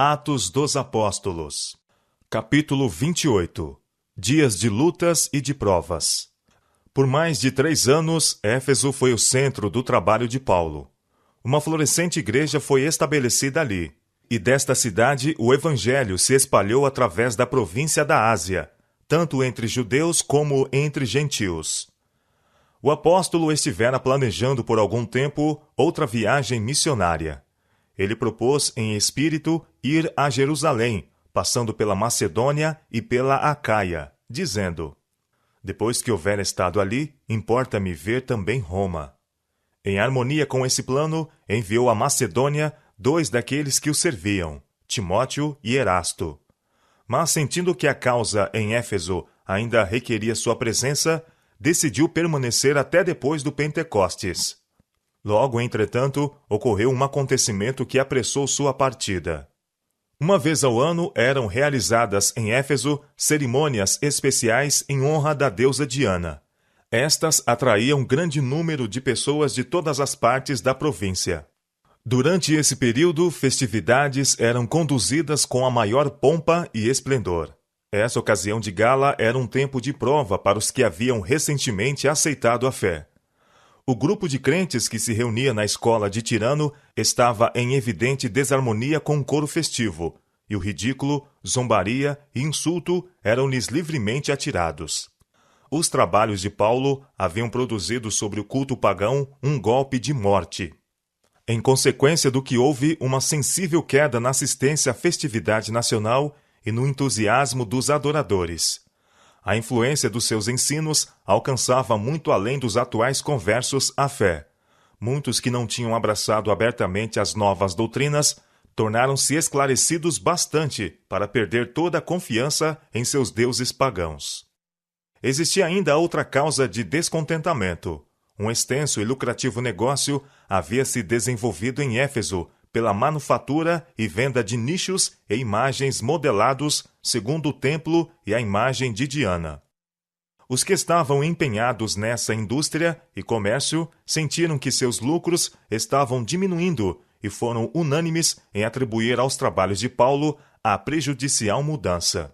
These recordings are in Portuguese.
Atos dos Apóstolos. Capítulo 28. Dias de lutas e de provas. Por mais de 3 anos, Éfeso foi o centro do trabalho de Paulo. Uma florescente igreja foi estabelecida ali, e desta cidade o evangelho se espalhou através da província da Ásia, tanto entre judeus como entre gentios. O apóstolo estivera planejando por algum tempo outra viagem missionária. Ele propôs em espírito ir a Jerusalém, passando pela Macedônia e pela Acaia, dizendo: depois que houver estado ali, importa-me ver também Roma. Em harmonia com esse plano, enviou a Macedônia 2 daqueles que o serviam, Timóteo e Erasto. Mas, sentindo que a causa em Éfeso ainda requeria sua presença, decidiu permanecer até depois do Pentecostes. Logo, entretanto, ocorreu um acontecimento que apressou sua partida. Uma vez ao ano eram realizadas em Éfeso cerimônias especiais em honra da deusa Diana. Estas atraíam grande número de pessoas de todas as partes da província. Durante esse período, festividades eram conduzidas com a maior pompa e esplendor. Essa ocasião de gala era um tempo de prova para os que haviam recentemente aceitado a fé. O grupo de crentes que se reunia na escola de Tirano estava em evidente desarmonia com o coro festivo, e o ridículo, zombaria e insulto eram-lhes livremente atirados. Os trabalhos de Paulo haviam produzido sobre o culto pagão um golpe de morte. Em consequência do que houve uma sensível queda na assistência à festividade nacional e no entusiasmo dos adoradores. A influência dos seus ensinos alcançava muito além dos atuais conversos à fé. Muitos que não tinham abraçado abertamente as novas doutrinas tornaram-se esclarecidos bastante para perder toda a confiança em seus deuses pagãos. Existia ainda outra causa de descontentamento. Um extenso e lucrativo negócio havia se desenvolvido em Éfeso pela manufatura e venda de nichos e imagens modelados segundo o templo e a imagem de Diana. Os que estavam empenhados nessa indústria e comércio sentiram que seus lucros estavam diminuindo e foram unânimes em atribuir aos trabalhos de Paulo a prejudicial mudança.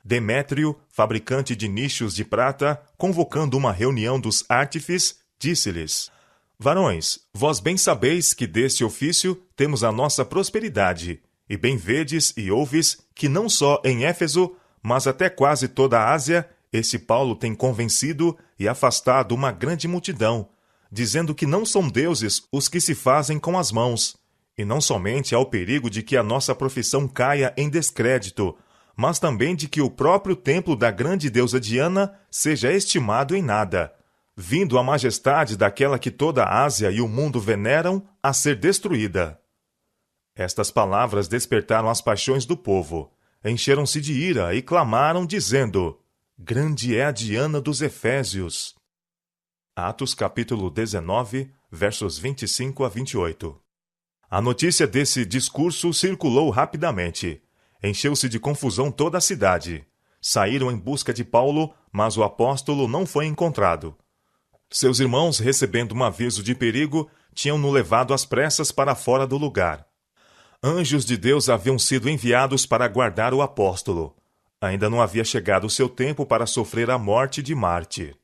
Demétrio, fabricante de nichos de prata, convocando uma reunião dos artífices, disse-lhes: varões, vós bem sabeis que deste ofício temos a nossa prosperidade, e bem vedes e ouves que não só em Éfeso, mas até quase toda a Ásia, esse Paulo tem convencido e afastado uma grande multidão, dizendo que não são deuses os que se fazem com as mãos, e não somente há o perigo de que a nossa profissão caia em descrédito, mas também de que o próprio templo da grande deusa Diana seja estimado em nada, vindo a majestade daquela que toda a Ásia e o mundo veneram a ser destruída. Estas palavras despertaram as paixões do povo, encheram-se de ira e clamaram, dizendo: grande é a Diana dos Efésios. Atos capítulo 19, versos 25 a 28. A notícia desse discurso circulou rapidamente. Encheu-se de confusão toda a cidade. Saíram em busca de Paulo, mas o apóstolo não foi encontrado. Seus irmãos, recebendo um aviso de perigo, tinham-no levado às pressas para fora do lugar. Anjos de Deus haviam sido enviados para guardar o apóstolo. Ainda não havia chegado o seu tempo para sofrer a morte de mártir.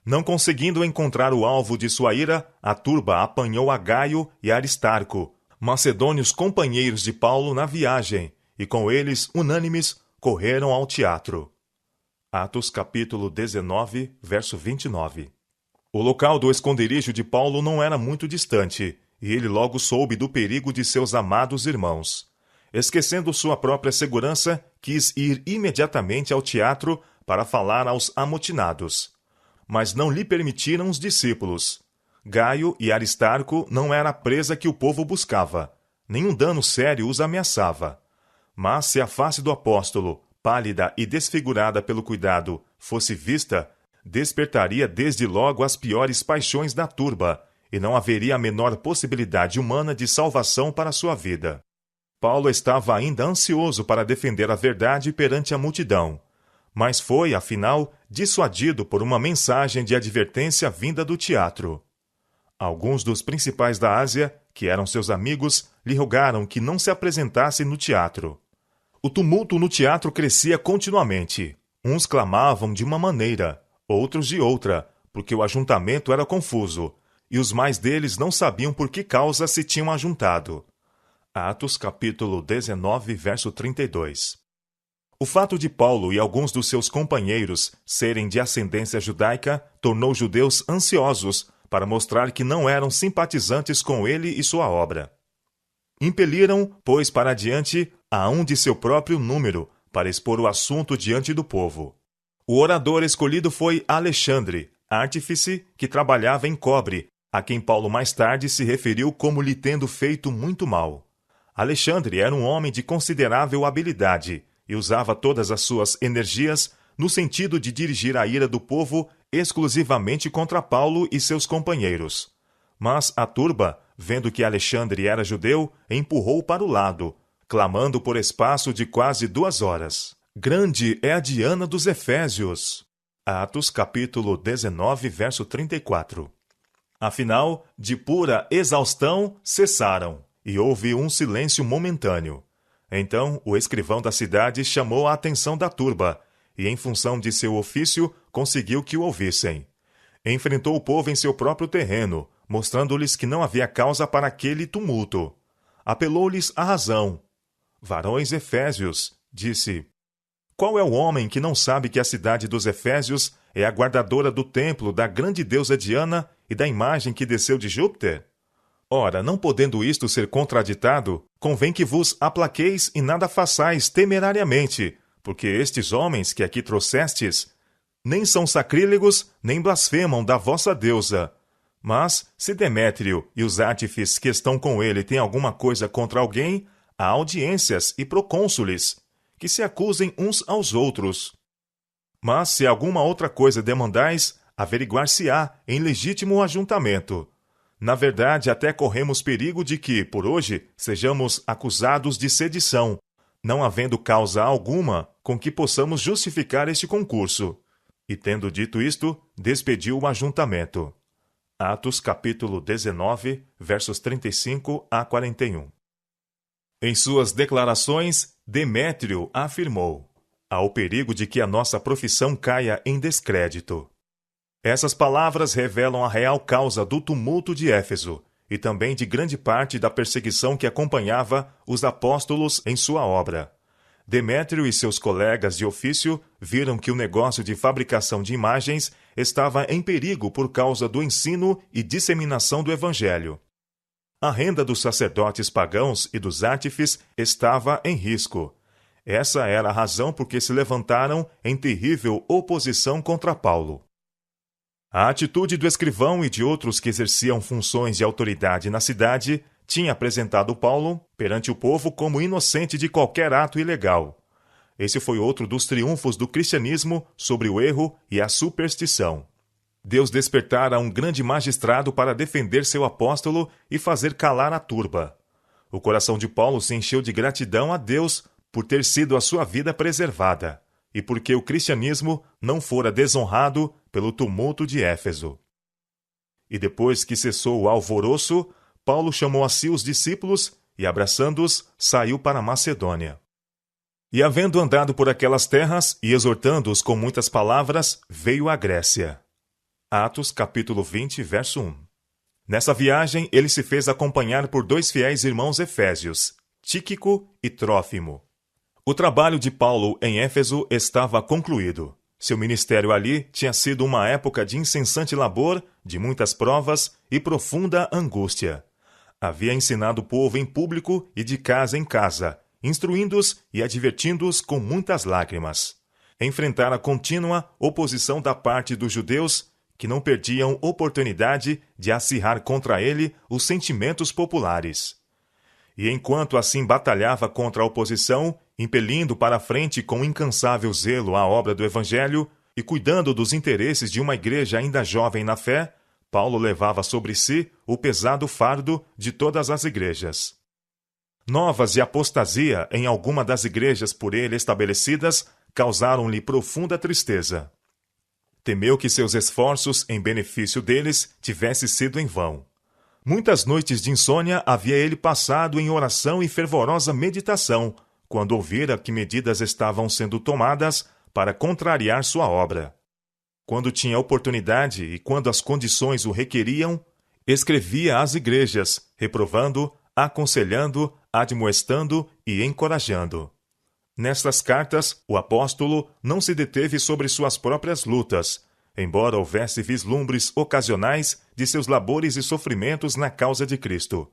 Não conseguindo encontrar o alvo de sua ira, a turba apanhou a Gaio e Aristarco, macedônios companheiros de Paulo na viagem, e com eles, unânimes, correram ao teatro. Atos capítulo 19, verso 29. O local do esconderijo de Paulo não era muito distante, e ele logo soube do perigo de seus amados irmãos. Esquecendo sua própria segurança, quis ir imediatamente ao teatro para falar aos amotinados. Mas não lhe permitiram os discípulos. Gaio e Aristarco não era a presa que o povo buscava. Nenhum dano sério os ameaçava. Mas se a face do apóstolo, pálida e desfigurada pelo cuidado, fosse vista, despertaria desde logo as piores paixões da turba, e não haveria a menor possibilidade humana de salvação para sua vida. Paulo estava ainda ansioso para defender a verdade perante a multidão, mas foi, afinal, dissuadido por uma mensagem de advertência vinda do teatro. Alguns dos principais da Ásia, que eram seus amigos, lhe rogaram que não se apresentasse no teatro. O tumulto no teatro crescia continuamente. Uns clamavam de uma maneira, outros de outra, porque o ajuntamento era confuso, e os mais deles não sabiam por que causa se tinham ajuntado. Atos capítulo 19, verso 32. O fato de Paulo e alguns dos seus companheiros serem de ascendência judaica tornou os judeus ansiosos para mostrar que não eram simpatizantes com ele e sua obra. Impeliram, pois, para adiante a um de seu próprio número, para expor o assunto diante do povo. O orador escolhido foi Alexandre, artífice que trabalhava em cobre, a quem Paulo mais tarde se referiu como lhe tendo feito muito mal. Alexandre era um homem de considerável habilidade e usava todas as suas energias no sentido de dirigir a ira do povo exclusivamente contra Paulo e seus companheiros. Mas a turba, vendo que Alexandre era judeu, empurrou para o lado, clamando por espaço de quase 2 horas. Grande é a Diana dos Efésios. Atos capítulo 19, verso 34. Afinal, de pura exaustão, cessaram, e houve um silêncio momentâneo. Então, o escrivão da cidade chamou a atenção da turba, e em função de seu ofício, conseguiu que o ouvissem. Enfrentou o povo em seu próprio terreno, mostrando-lhes que não havia causa para aquele tumulto. Apelou-lhes à razão. Varões Efésios, disse: qual é o homem que não sabe que a cidade dos Efésios é a guardadora do templo da grande deusa Diana e da imagem que desceu de Júpiter? Ora, não podendo isto ser contraditado, convém que vos aplaqueis e nada façais temerariamente, porque estes homens que aqui trouxestes nem são sacrílegos, nem blasfemam da vossa deusa. Mas, se Demétrio e os artífices que estão com ele têm alguma coisa contra alguém, há audiências e procônsules, que se acusem uns aos outros. Mas, se alguma outra coisa demandais, averiguar-se-á em legítimo ajuntamento. Na verdade, até corremos perigo de que, por hoje, sejamos acusados de sedição, não havendo causa alguma com que possamos justificar este concurso. E tendo dito isto, despediu o ajuntamento. Atos capítulo 19, versos 35 a 41. Em suas declarações, Demétrio afirmou: há o perigo de que a nossa profissão caia em descrédito. Essas palavras revelam a real causa do tumulto de Éfeso e também de grande parte da perseguição que acompanhava os apóstolos em sua obra. Demétrio e seus colegas de ofício viram que o negócio de fabricação de imagens estava em perigo por causa do ensino e disseminação do evangelho. A renda dos sacerdotes pagãos e dos artífices estava em risco. Essa era a razão por que se levantaram em terrível oposição contra Paulo. A atitude do escrivão e de outros que exerciam funções de autoridade na cidade tinha apresentado Paulo perante o povo como inocente de qualquer ato ilegal. Esse foi outro dos triunfos do cristianismo sobre o erro e a superstição. Deus despertara um grande magistrado para defender seu apóstolo e fazer calar a turba. O coração de Paulo se encheu de gratidão a Deus por ter sido a sua vida preservada, e porque o cristianismo não fora desonrado pelo tumulto de Éfeso. E depois que cessou o alvoroço, Paulo chamou a si os discípulos e, abraçando-os, saiu para a Macedônia. E havendo andado por aquelas terras e exortando-os com muitas palavras, veio à Grécia. Atos capítulo 20, verso 1. Nessa viagem, ele se fez acompanhar por 2 fiéis irmãos efésios, Tíquico e Trófimo. O trabalho de Paulo em Éfeso estava concluído. Seu ministério ali tinha sido uma época de incessante labor, de muitas provas e profunda angústia. Havia ensinado o povo em público e de casa em casa, instruindo-os e advertindo-os com muitas lágrimas. Enfrentara contínua oposição da parte dos judeus, que não perdiam oportunidade de acirrar contra ele os sentimentos populares. E enquanto assim batalhava contra a oposição, impelindo para a frente com incansável zelo a obra do Evangelho e cuidando dos interesses de uma igreja ainda jovem na fé, Paulo levava sobre si o pesado fardo de todas as igrejas. Novas de apostasia em alguma das igrejas por ele estabelecidas causaram-lhe profunda tristeza. Temeu que seus esforços em benefício deles tivessem sido em vão. Muitas noites de insônia havia ele passado em oração e fervorosa meditação, quando ouvira que medidas estavam sendo tomadas para contrariar sua obra. Quando tinha oportunidade e quando as condições o requeriam, escrevia às igrejas, reprovando, aconselhando, admoestando e encorajando. Nestas cartas, o apóstolo não se deteve sobre suas próprias lutas, embora houvesse vislumbres ocasionais de seus labores e sofrimentos na causa de Cristo.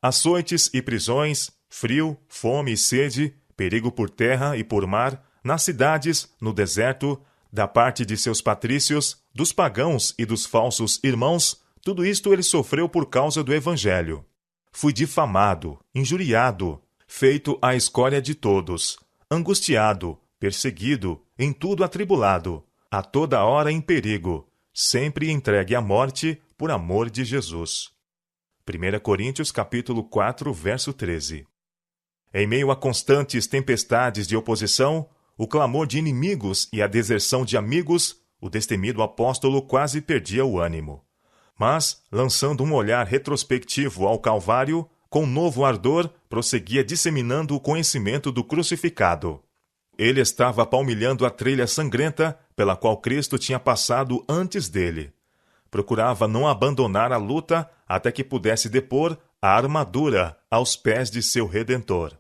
Açoites e prisões, frio, fome e sede, perigo por terra e por mar, nas cidades, no deserto, da parte de seus patrícios, dos pagãos e dos falsos irmãos, tudo isto ele sofreu por causa do Evangelho. Fui difamado, injuriado, feito a escória de todos, angustiado, perseguido, em tudo atribulado, a toda hora em perigo, sempre entregue à morte por amor de Jesus. 1 Coríntios capítulo 4, verso 13. Em meio a constantes tempestades de oposição, o clamor de inimigos e a deserção de amigos, o destemido apóstolo quase perdia o ânimo. Mas, lançando um olhar retrospectivo ao Calvário, com novo ardor, prosseguia disseminando o conhecimento do crucificado. Ele estava palmilhando a trilha sangrenta pela qual Cristo tinha passado antes dele. Procurava não abandonar a luta até que pudesse depor a armadura aos pés de seu Redentor.